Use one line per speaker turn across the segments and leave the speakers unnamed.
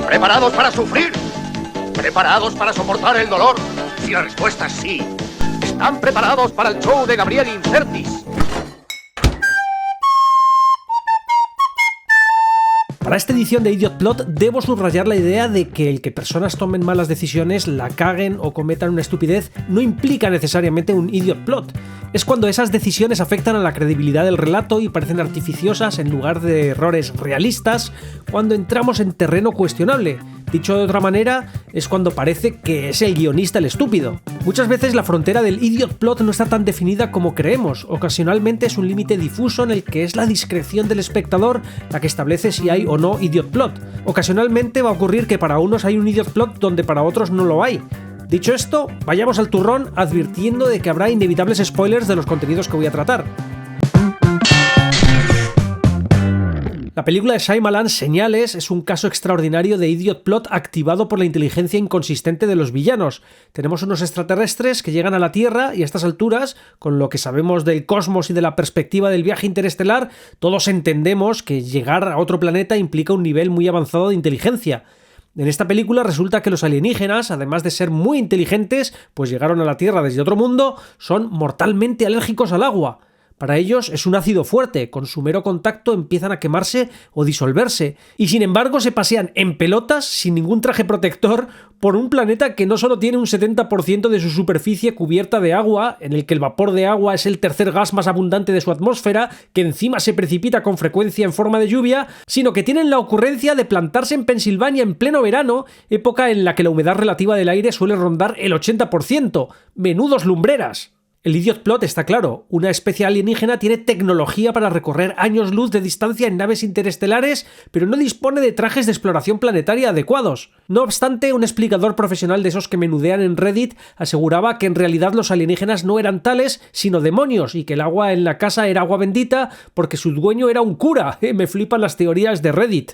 ¿Preparados para sufrir? ¿Preparados para soportar el dolor? Si la respuesta es sí, ¿están preparados para el show de Gabriel Incertis?
Para esta edición de Idiot Plot debo subrayar la idea de que el que personas tomen malas decisiones, la caguen o cometan una estupidez no implica necesariamente un Idiot Plot. Es cuando esas decisiones afectan a la credibilidad del relato y parecen artificiosas en lugar de errores realistas, cuando entramos en terreno cuestionable. Dicho de otra manera, es cuando parece que es el guionista el estúpido. Muchas veces la frontera del Idiot Plot no está tan definida como creemos. Ocasionalmente es un límite difuso en el que es la discreción del espectador la que establece si hay o no Idiot Plot. Ocasionalmente va a ocurrir que para unos hay un Idiot Plot donde para otros no lo hay. Dicho esto, vayamos al turrón advirtiendo de que habrá inevitables spoilers de los contenidos que voy a tratar. La película de Shyamalan, Señales, es un caso extraordinario de Idiot Plot activado por la inteligencia inconsistente de los villanos. Tenemos unos extraterrestres que llegan a la Tierra y a estas alturas, con lo que sabemos del cosmos y de la perspectiva del viaje interestelar, todos entendemos que llegar a otro planeta implica un nivel muy avanzado de inteligencia. En esta película resulta que los alienígenas, además de ser muy inteligentes, pues llegaron a la Tierra desde otro mundo, son mortalmente alérgicos al agua. Para ellos es un ácido fuerte, con su mero contacto empiezan a quemarse o disolverse, y sin embargo se pasean en pelotas sin ningún traje protector por un planeta que no solo tiene un 70% de su superficie cubierta de agua, en el que el vapor de agua es el tercer gas más abundante de su atmósfera, que encima se precipita con frecuencia en forma de lluvia, sino que tienen la ocurrencia de plantarse en Pensilvania en pleno verano, época en la que la humedad relativa del aire suele rondar el 80%. ¡Menudos lumbreras! El Idiot Plot está claro, una especie alienígena tiene tecnología para recorrer años luz de distancia en naves interestelares, pero no dispone de trajes de exploración planetaria adecuados. No obstante, un explicador profesional de esos que menudean en Reddit aseguraba que en realidad los alienígenas no eran tales, sino demonios, y que el agua en la casa era agua bendita porque su dueño era un cura. Me flipan las teorías de Reddit.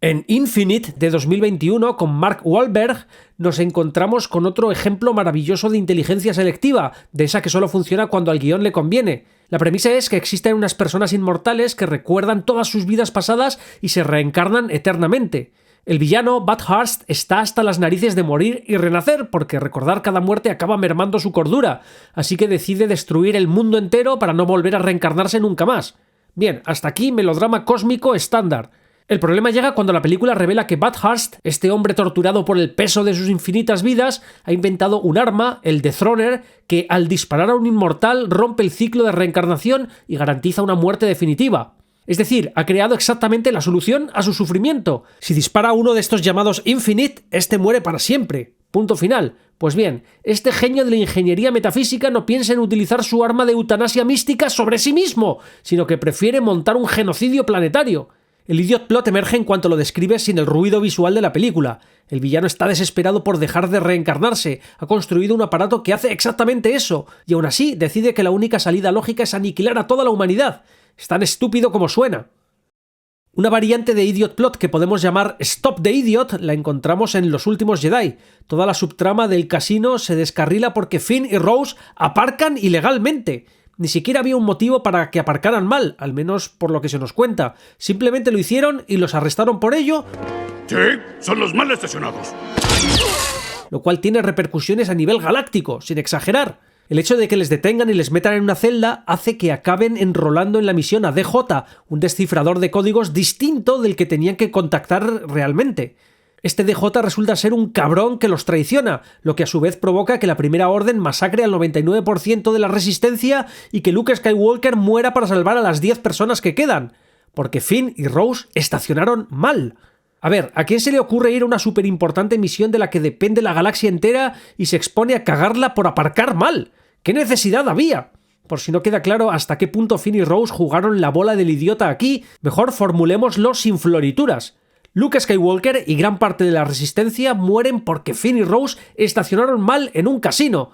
En Infinite, de 2021, con Mark Wahlberg, nos encontramos con otro ejemplo maravilloso de inteligencia selectiva, de esa que solo funciona cuando al guión le conviene. La premisa es que existen unas personas inmortales que recuerdan todas sus vidas pasadas y se reencarnan eternamente. El villano, Bathurst, está hasta las narices de morir y renacer, porque recordar cada muerte acaba mermando su cordura, así que decide destruir el mundo entero para no volver a reencarnarse nunca más. Bien, hasta aquí melodrama cósmico estándar. El problema llega cuando la película revela que Bathurst, este hombre torturado por el peso de sus infinitas vidas, ha inventado un arma, el Dethroner, que al disparar a un inmortal rompe el ciclo de reencarnación y garantiza una muerte definitiva. Es decir, ha creado exactamente la solución a su sufrimiento. Si dispara a uno de estos llamados Infinite, este muere para siempre. Punto final. Pues bien, este genio de la ingeniería metafísica no piensa en utilizar su arma de eutanasia mística sobre sí mismo, sino que prefiere montar un genocidio planetario. El Idiot Plot emerge en cuanto lo describes sin el ruido visual de la película. El villano está desesperado por dejar de reencarnarse, ha construido un aparato que hace exactamente eso, y aún así decide que la única salida lógica es aniquilar a toda la humanidad. Es tan estúpido como suena. Una variante de Idiot Plot que podemos llamar Stop the Idiot la encontramos en Los Últimos Jedi. Toda la subtrama del casino se descarrila porque Finn y Rose aparcan ilegalmente. Ni siquiera había un motivo para que aparcaran mal, al menos por lo que se nos cuenta. Simplemente lo hicieron y los arrestaron por ello.
Sí, son los mal estacionados.
Lo cual tiene repercusiones a nivel galáctico, sin exagerar. El hecho de que les detengan y les metan en una celda hace que acaben enrolando en la misión a DJ, un descifrador de códigos distinto del que tenían que contactar realmente. Este DJ resulta ser un cabrón que los traiciona, lo que a su vez provoca que la Primera Orden masacre al 99% de la resistencia y que Luke Skywalker muera para salvar a las 10 personas que quedan, porque Finn y Rose estacionaron mal. A ver, ¿a quién se le ocurre ir a una súper importante misión de la que depende la galaxia entera y se expone a cagarla por aparcar mal? ¿Qué necesidad había? Por si no queda claro hasta qué punto Finn y Rose jugaron la bola del idiota aquí, mejor formulémoslo sin florituras. Luke Skywalker y gran parte de la resistencia mueren porque Finn y Rose estacionaron mal en un casino.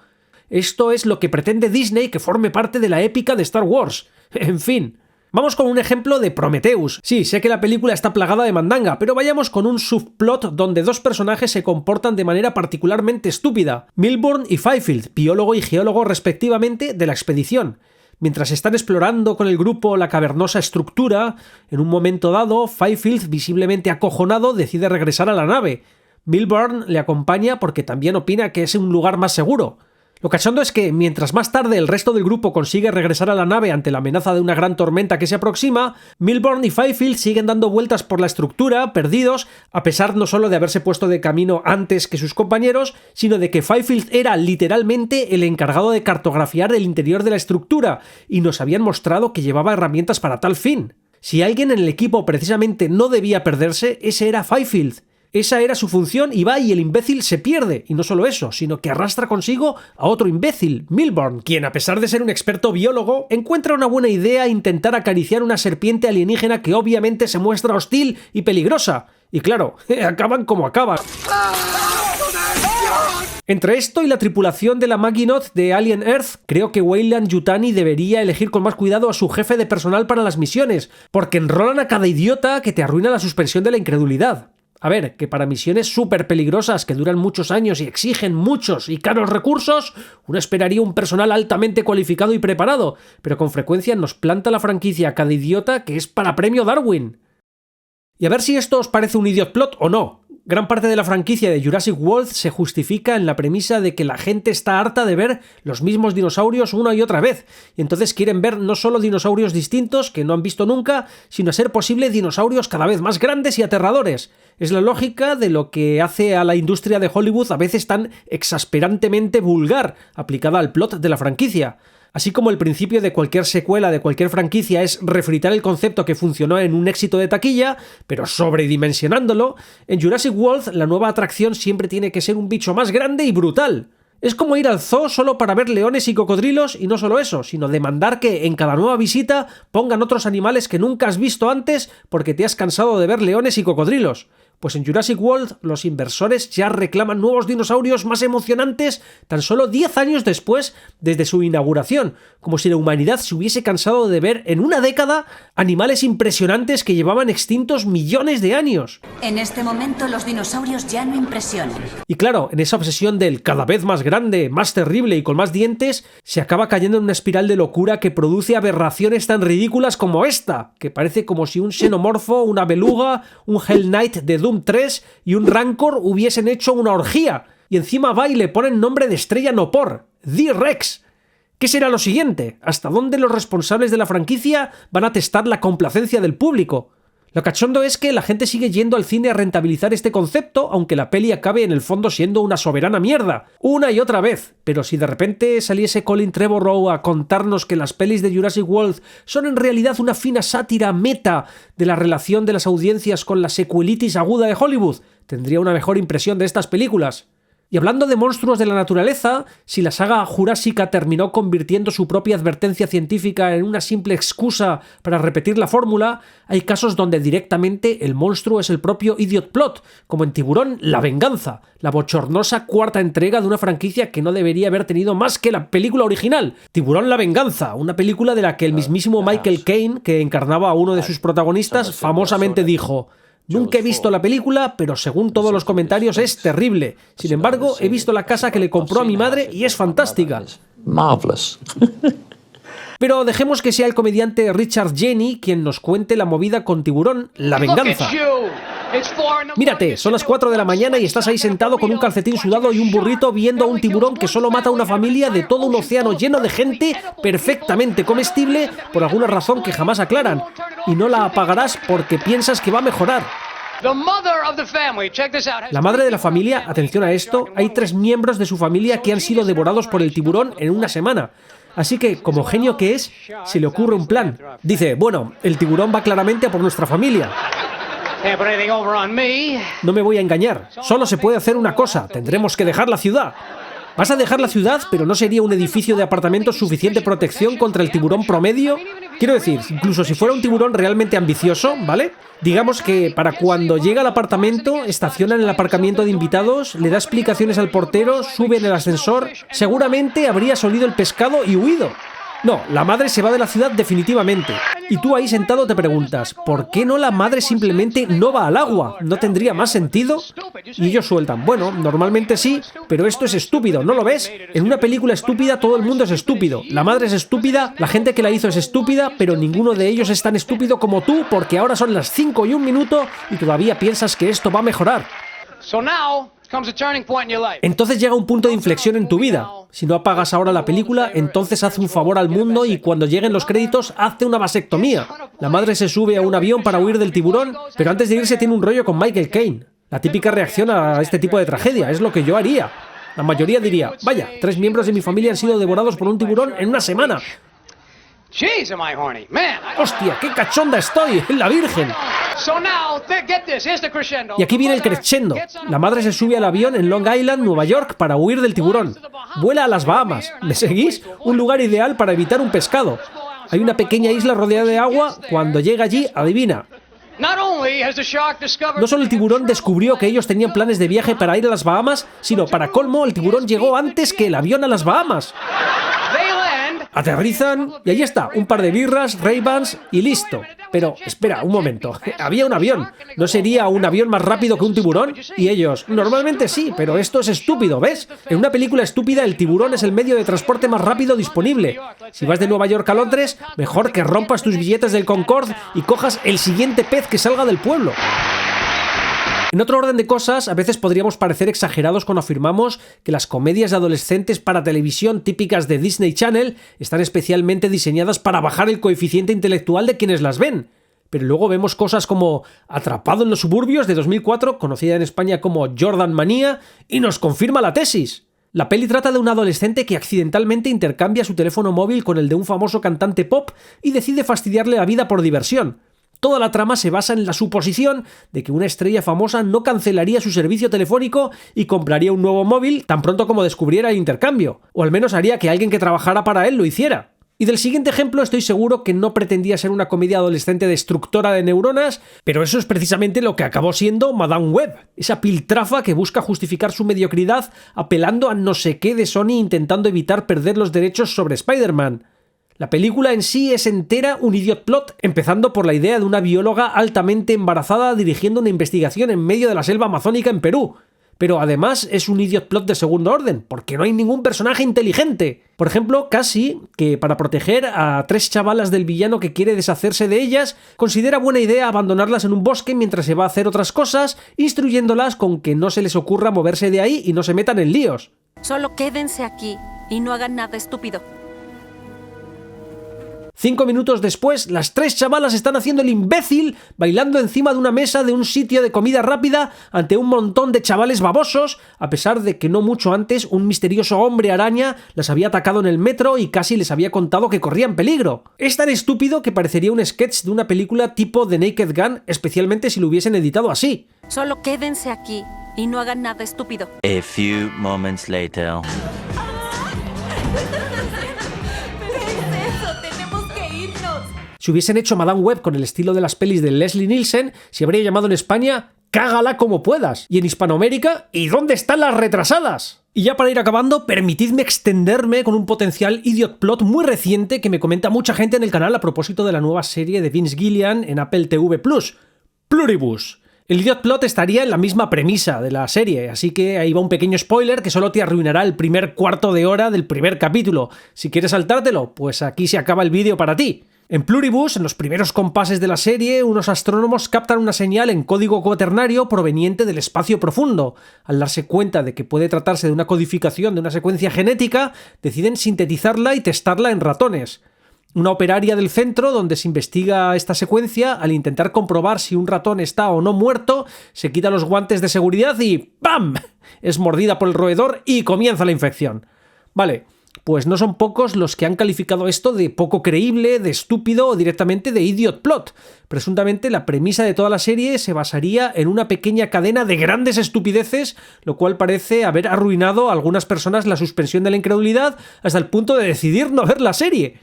Esto es lo que pretende Disney que forme parte de la épica de Star Wars. En fin. Vamos con un ejemplo de Prometheus. Sí, sé que la película está plagada de mandanga, pero vayamos con un subplot donde dos personajes se comportan de manera particularmente estúpida. Milburn y Fifield, biólogo y geólogo respectivamente de la expedición. Mientras están explorando con el grupo la cavernosa estructura, en un momento dado, Fifield, visiblemente acojonado, decide regresar a la nave. Milburn le acompaña porque también opina que es un lugar más seguro. Lo cachondo es que, mientras más tarde el resto del grupo consigue regresar a la nave ante la amenaza de una gran tormenta que se aproxima, Milburn y Fifield siguen dando vueltas por la estructura, perdidos, a pesar no solo de haberse puesto de camino antes que sus compañeros, sino de que Fifield era literalmente el encargado de cartografiar el interior de la estructura, y nos habían mostrado que llevaba herramientas para tal fin. Si alguien en el equipo precisamente no debía perderse, ese era Fifield. Esa era su función y va y el imbécil se pierde. Y no solo eso, sino que arrastra consigo a otro imbécil, Milburn, quien a pesar de ser un experto biólogo, encuentra una buena idea intentar acariciar una serpiente alienígena que obviamente se muestra hostil y peligrosa. Y claro, acaban como acaban. Entre esto y la tripulación de la Maginot de Alien Earth, creo que Weyland-Yutani debería elegir con más cuidado a su jefe de personal para las misiones, porque enrolan a cada idiota que te arruina la suspensión de la incredulidad. A ver, que para misiones súper peligrosas que duran muchos años y exigen muchos y caros recursos, uno esperaría un personal altamente cualificado y preparado, pero con frecuencia nos planta la franquicia a cada idiota que es para premio Darwin. Y a ver si esto os parece un idiot plot o no. Gran parte de la franquicia de Jurassic World se justifica en la premisa de que la gente está harta de ver los mismos dinosaurios una y otra vez, y entonces quieren ver no solo dinosaurios distintos que no han visto nunca, sino a ser posible dinosaurios cada vez más grandes y aterradores. Es la lógica de lo que hace a la industria de Hollywood a veces tan exasperantemente vulgar, aplicada al plot de la franquicia. Así como el principio de cualquier secuela de cualquier franquicia es refritar el concepto que funcionó en un éxito de taquilla, pero sobredimensionándolo, en Jurassic World la nueva atracción siempre tiene que ser un bicho más grande y brutal. Es como ir al zoo solo para ver leones y cocodrilos, y no solo eso, sino demandar que en cada nueva visita pongan otros animales que nunca has visto antes porque te has cansado de ver leones y cocodrilos. Pues en Jurassic World los inversores ya reclaman nuevos dinosaurios más emocionantes tan solo 10 años después desde su inauguración, como si la humanidad se hubiese cansado de ver en una década animales impresionantes que llevaban extintos millones de años.
En este momento los dinosaurios ya no impresionan.
Y claro, en esa obsesión del cada vez más grande, más terrible y con más dientes, se acaba cayendo en una espiral de locura que produce aberraciones tan ridículas como esta, que parece como si un xenomorfo, una beluga, un Hell Knight de Doom 3 y un Rancor hubiesen hecho una orgía, y encima va y le ponen nombre de estrella no por, D-Rex. ¿Qué será lo siguiente? ¿Hasta dónde los responsables de la franquicia van a testar la complacencia del público? Lo cachondo es que la gente sigue yendo al cine a rentabilizar este concepto, aunque la peli acabe en el fondo siendo una soberana mierda, una y otra vez. Pero si de repente saliese Colin Trevorrow a contarnos que las pelis de Jurassic World son en realidad una fina sátira meta de la relación de las audiencias con la secuelitis aguda de Hollywood, tendría una mejor impresión de estas películas. Y hablando de monstruos de la naturaleza, si la saga jurásica terminó convirtiendo su propia advertencia científica en una simple excusa para repetir la fórmula, hay casos donde directamente el monstruo es el propio idiot plot, como en Tiburón, La Venganza, la bochornosa cuarta entrega de una franquicia que no debería haber tenido más que la película original. Tiburón, La Venganza, una película de la que el mismísimo Michael Caine, que encarnaba a uno de sus protagonistas, famosamente dijo: nunca he visto la película, pero según todos los comentarios es terrible. Sin embargo, he visto la casa que le compró a mi madre y es fantástica.
Marvelous.
Pero dejemos que sea el comediante Richard Jeni quien nos cuente la movida con Tiburón, La Venganza. Mírate, son las 4 de la mañana y estás ahí sentado con un calcetín sudado y un burrito viendo a un tiburón que solo mata a una familia de todo un océano lleno de gente perfectamente comestible por alguna razón que jamás aclaran. Y no la apagarás porque piensas que va a mejorar. La madre de la familia, atención a esto, hay 3 miembros de su familia que han sido devorados por el tiburón en una semana. Así que, como genio que es, se le ocurre un plan. Dice, bueno, el tiburón va claramente a por nuestra familia. No me voy a engañar, solo se puede hacer una cosa, tendremos que dejar la ciudad. ¿Vas a dejar la ciudad, pero no sería un edificio de apartamentos suficiente protección contra el tiburón promedio? Quiero decir, incluso si fuera un tiburón realmente ambicioso, ¿vale? Digamos que para cuando llega al apartamento, estaciona en el aparcamiento de invitados, le da explicaciones al portero, sube en el ascensor, seguramente habría olido el pescado y huido. No, la madre se va de la ciudad definitivamente. Y tú ahí sentado te preguntas, ¿por qué no la madre simplemente no va al agua? ¿No tendría más sentido? Y ellos sueltan, bueno, normalmente sí, pero esto es estúpido, ¿no lo ves? En una película estúpida todo el mundo es estúpido. La madre es estúpida, la gente que la hizo es estúpida, pero ninguno de ellos es tan estúpido como tú porque ahora son las 5:01 y todavía piensas que esto va a mejorar. Entonces llega un punto de inflexión en tu vida. Si no apagas ahora la película, entonces haz un favor al mundo y cuando lleguen los créditos, hazte una vasectomía. La madre se sube a un avión para huir del tiburón, pero antes de irse tiene un rollo con Michael Caine. La típica reacción a este tipo de tragedia, es lo que yo haría. La mayoría diría, vaya, 3 miembros de mi familia han sido devorados por un tiburón en una semana. ¡Hostia, qué cachonda estoy! ¡La Virgen! Y aquí viene el crescendo. La madre se sube al avión en Long Island, Nueva York, para huir del tiburón. Vuela a las Bahamas. ¿Me seguís? Un lugar ideal para evitar un pescado. Hay una pequeña isla rodeada de agua. Cuando llega allí, adivina. No solo el tiburón descubrió que ellos tenían planes de viaje para ir a las Bahamas, sino para colmo, el tiburón llegó antes que el avión a las Bahamas. Aterrizan y ahí está, un par de birras, Ray-Bans y listo. Pero, espera, un momento, había un avión. ¿No sería un avión más rápido que un tiburón? Y ellos, normalmente sí, pero esto es estúpido, ¿ves? En una película estúpida el tiburón es el medio de transporte más rápido disponible. Si vas de Nueva York a Londres, mejor que rompas tus billetes del Concorde y cojas el siguiente pez que salga del pueblo. En otro orden de cosas, a veces podríamos parecer exagerados cuando afirmamos que las comedias de adolescentes para televisión típicas de Disney Channel están especialmente diseñadas para bajar el coeficiente intelectual de quienes las ven. Pero luego vemos cosas como Atrapado en los suburbios de 2004, conocida en España como Jordan Manía, y nos confirma la tesis. La peli trata de un adolescente que accidentalmente intercambia su teléfono móvil con el de un famoso cantante pop y decide fastidiarle la vida por diversión. Toda la trama se basa en la suposición de que una estrella famosa no cancelaría su servicio telefónico y compraría un nuevo móvil tan pronto como descubriera el intercambio, o al menos haría que alguien que trabajara para él lo hiciera. Y del siguiente ejemplo estoy seguro que no pretendía ser una comedia adolescente destructora de neuronas, pero eso es precisamente lo que acabó siendo Madame Web, esa piltrafa que busca justificar su mediocridad apelando a no sé qué de Sony intentando evitar perder los derechos sobre Spider-Man. La película en sí es entera un idiot plot, empezando por la idea de una bióloga altamente embarazada dirigiendo una investigación en medio de la selva amazónica en Perú. Pero además es un idiot plot de segundo orden, porque no hay ningún personaje inteligente. Por ejemplo, Cassie, que para proteger a 3 chavalas del villano que quiere deshacerse de ellas, considera buena idea abandonarlas en un bosque mientras se va a hacer otras cosas, instruyéndolas con que no se les ocurra moverse de ahí y no se metan en líos.
Solo quédense aquí y no hagan nada estúpido.
5 minutos después, las 3 chavalas están haciendo el imbécil bailando encima de una mesa de un sitio de comida rápida ante un montón de chavales babosos, a pesar de que no mucho antes un misterioso hombre araña las había atacado en el metro y casi les había contado que corrían peligro. Es tan estúpido que parecería un sketch de una película tipo The Naked Gun, especialmente si lo hubiesen editado así.
Solo quédense aquí y no hagan nada estúpido.
A few moments later.
Si hubiesen hecho Madame Web con el estilo de las pelis de Leslie Nielsen, se habría llamado en España Cágala como puedas. Y en Hispanoamérica, ¿y dónde están las retrasadas? Y ya para ir acabando, permitidme extenderme con un potencial idiot plot muy reciente que me comenta mucha gente en el canal a propósito de la nueva serie de Vince Gilligan en Apple TV+, Pluribus. El idiot plot estaría en la misma premisa de la serie, así que ahí va un pequeño spoiler que solo te arruinará el primer cuarto de hora del primer capítulo. Si quieres saltártelo, pues aquí se acaba el vídeo para ti. En Pluribus, en los primeros compases de la serie, unos astrónomos captan una señal en código cuaternario proveniente del espacio profundo. Al darse cuenta de que puede tratarse de una codificación de una secuencia genética, deciden sintetizarla y testarla en ratones. Una operaria del centro donde se investiga esta secuencia, al intentar comprobar si un ratón está o no muerto, se quita los guantes de seguridad y ¡pam!, es mordida por el roedor y comienza la infección. Vale, pues no son pocos los que han calificado esto de poco creíble, de estúpido o directamente de idiot plot. Presuntamente la premisa de toda la serie se basaría en una pequeña cadena de grandes estupideces, lo cual parece haber arruinado a algunas personas la suspensión de la incredulidad hasta el punto de decidir no ver la serie.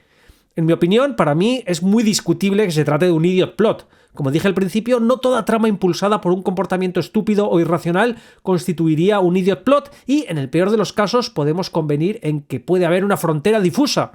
En mi opinión, para mí es muy discutible que se trate de un idiot plot. Como dije al principio, no toda trama impulsada por un comportamiento estúpido o irracional constituiría un idiot plot y, en el peor de los casos, podemos convenir en que puede haber una frontera difusa.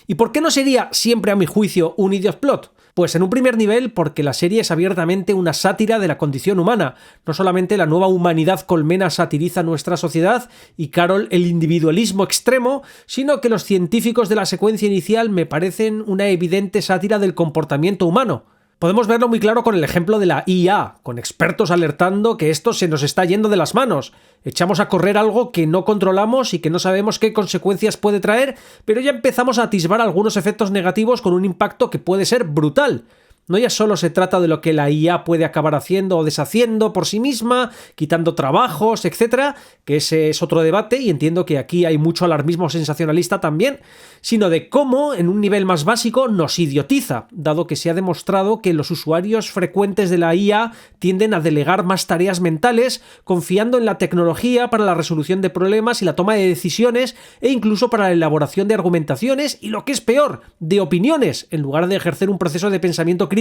¿Y por qué no sería siempre, a mi juicio, un idiot plot? Pues en un primer nivel porque la serie es abiertamente una sátira de la condición humana. No solamente la nueva humanidad colmena satiriza nuestra sociedad y Carol el individualismo extremo, sino que los científicos de la secuencia inicial me parecen una evidente sátira del comportamiento humano. Podemos verlo muy claro con el ejemplo de la IA, con expertos alertando que esto se nos está yendo de las manos. Echamos a correr algo que no controlamos y que no sabemos qué consecuencias puede traer, pero ya empezamos a atisbar algunos efectos negativos con un impacto que puede ser brutal. No ya solo se trata de lo que la IA puede acabar haciendo o deshaciendo por sí misma, quitando trabajos, etc., que ese es otro debate y entiendo que aquí hay mucho alarmismo sensacionalista también, sino de cómo, en un nivel más básico, nos idiotiza, dado que se ha demostrado que los usuarios frecuentes de la IA tienden a delegar más tareas mentales, confiando en la tecnología para la resolución de problemas y la toma de decisiones, e incluso para la elaboración de argumentaciones y, lo que es peor, de opiniones, en lugar de ejercer un proceso de pensamiento crítico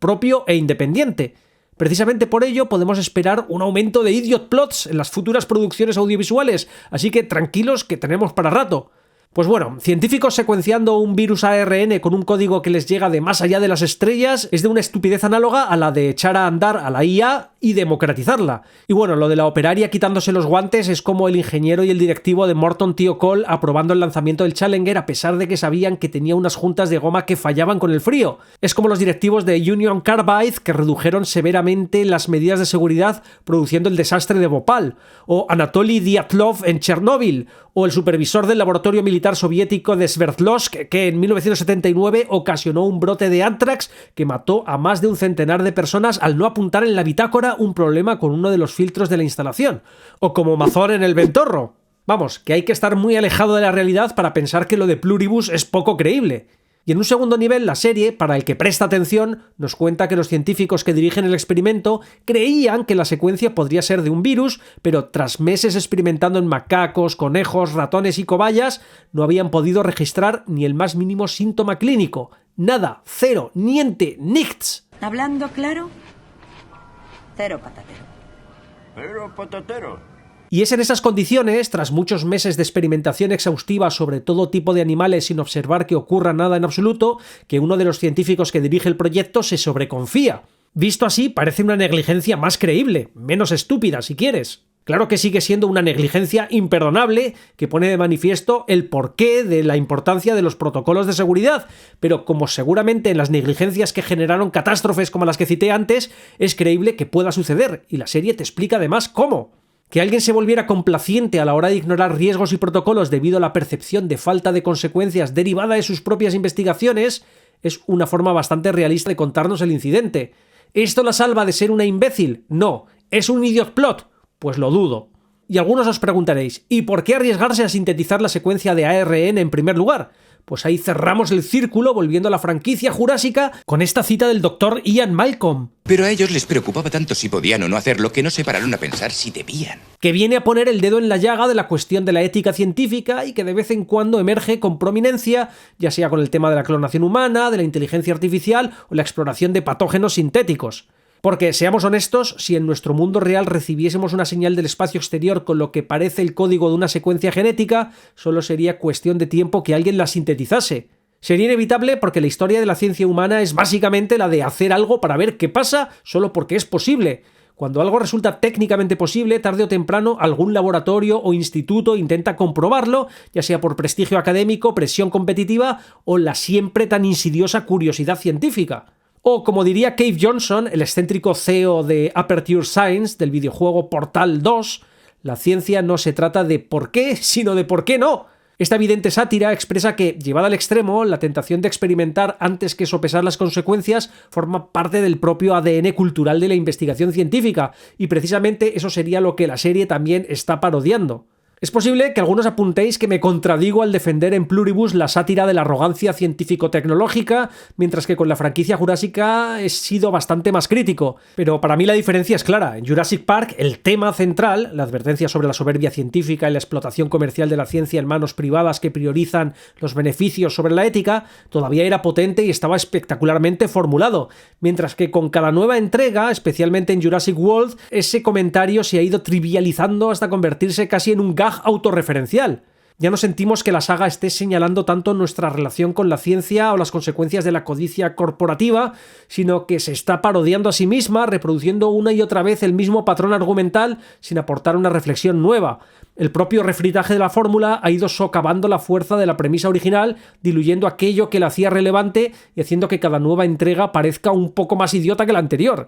propio e independiente. Precisamente por ello podemos esperar un aumento de idiot plots en las futuras producciones audiovisuales, así que tranquilos que tenemos para rato. Pues bueno, científicos secuenciando un virus ARN con un código que les llega de más allá de las estrellas es de una estupidez análoga a la de echar a andar a la IA y democratizarla. Y bueno, lo de la operaria quitándose los guantes es como el ingeniero y el directivo de Morton T. Cole aprobando el lanzamiento del Challenger a pesar de que sabían que tenía unas juntas de goma que fallaban con el frío. Es como los directivos de Union Carbide que redujeron severamente las medidas de seguridad produciendo el desastre de Bhopal, o Anatoly Dyatlov en Chernóbil, o el supervisor del laboratorio militar soviético de Sverdlovsk que en 1979 ocasionó un brote de anthrax que mató a más de un centenar de personas al no apuntar en la bitácora un problema con uno de los filtros de la instalación, o como Mazor en el Ventorro. Vamos, que hay que estar muy alejado de la realidad para pensar que lo de Pluribus es poco creíble. Y en un segundo nivel, la serie, para el que presta atención, nos cuenta que los científicos que dirigen el experimento creían que la secuencia podría ser de un virus, pero tras meses experimentando en macacos, conejos, ratones y cobayas, no habían podido registrar ni el más mínimo síntoma clínico. Nada, cero, niente, nichts.
Hablando claro, cero patatero.
Pero patatero.
Y es en esas condiciones, tras muchos meses de experimentación exhaustiva sobre todo tipo de animales sin observar que ocurra nada en absoluto, que uno de los científicos que dirige el proyecto se sobreconfía. Visto así, parece una negligencia más creíble, menos estúpida si quieres. Claro que sigue siendo una negligencia imperdonable que pone de manifiesto el porqué de la importancia de los protocolos de seguridad, pero como seguramente en las negligencias que generaron catástrofes como las que cité antes, es creíble que pueda suceder, y la serie te explica además cómo. Que alguien se volviera complaciente a la hora de ignorar riesgos y protocolos debido a la percepción de falta de consecuencias derivada de sus propias investigaciones es una forma bastante realista de contarnos el incidente. ¿Esto la salva de ser una imbécil? No. ¿Es un idiot plot? Pues lo dudo. Y algunos os preguntaréis, ¿y por qué arriesgarse a sintetizar la secuencia de ARN en primer lugar? Pues ahí cerramos el círculo volviendo a la franquicia jurásica con esta cita del Dr. Ian Malcolm.
Pero a ellos les preocupaba tanto si podían o no hacerlo que no se pararon a pensar si debían.
Que viene a poner el dedo en la llaga de la cuestión de la ética científica y que de vez en cuando emerge con prominencia, ya sea con el tema de la clonación humana, de la inteligencia artificial o la exploración de patógenos sintéticos. Porque, seamos honestos, si en nuestro mundo real recibiésemos una señal del espacio exterior con lo que parece el código de una secuencia genética, solo sería cuestión de tiempo que alguien la sintetizase. Sería inevitable porque la historia de la ciencia humana es básicamente la de hacer algo para ver qué pasa solo porque es posible. Cuando algo resulta técnicamente posible, tarde o temprano algún laboratorio o instituto intenta comprobarlo, ya sea por prestigio académico, presión competitiva o la siempre tan insidiosa curiosidad científica. O, como diría Cave Johnson, el excéntrico CEO de Aperture Science del videojuego Portal 2, la ciencia no se trata de por qué, sino de por qué no. Esta evidente sátira expresa que, llevada al extremo, la tentación de experimentar antes que sopesar las consecuencias forma parte del propio ADN cultural de la investigación científica, y precisamente eso sería lo que la serie también está parodiando. Es posible que algunos apuntéis que me contradigo al defender en Pluribus la sátira de la arrogancia científico-tecnológica, mientras que con la franquicia jurásica he sido bastante más crítico. Pero para mí la diferencia es clara. En Jurassic Park, el tema central, la advertencia sobre la soberbia científica y la explotación comercial de la ciencia en manos privadas que priorizan los beneficios sobre la ética, todavía era potente y estaba espectacularmente formulado, mientras que con cada nueva entrega, especialmente en Jurassic World, ese comentario se ha ido trivializando hasta convertirse casi en un gag autorreferencial. Ya no sentimos que la saga esté señalando tanto nuestra relación con la ciencia o las consecuencias de la codicia corporativa, sino que se está parodiando a sí misma, reproduciendo una y otra vez el mismo patrón argumental sin aportar una reflexión nueva. El propio refritaje de la fórmula ha ido socavando la fuerza de la premisa original, diluyendo aquello que la hacía relevante y haciendo que cada nueva entrega parezca un poco más idiota que la anterior.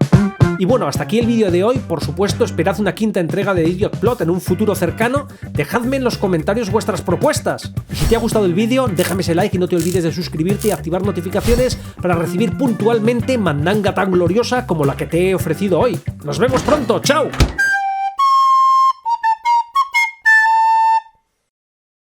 Y bueno, hasta aquí el vídeo de hoy. Por supuesto, esperad una quinta entrega de Idiot Plot en un futuro cercano. Dejadme en los comentarios vuestras propuestas. Y si te ha gustado el vídeo, déjame ese like y no te olvides de suscribirte y activar notificaciones para recibir puntualmente mandanga tan gloriosa como la que te he ofrecido hoy. ¡Nos vemos pronto! ¡Chao!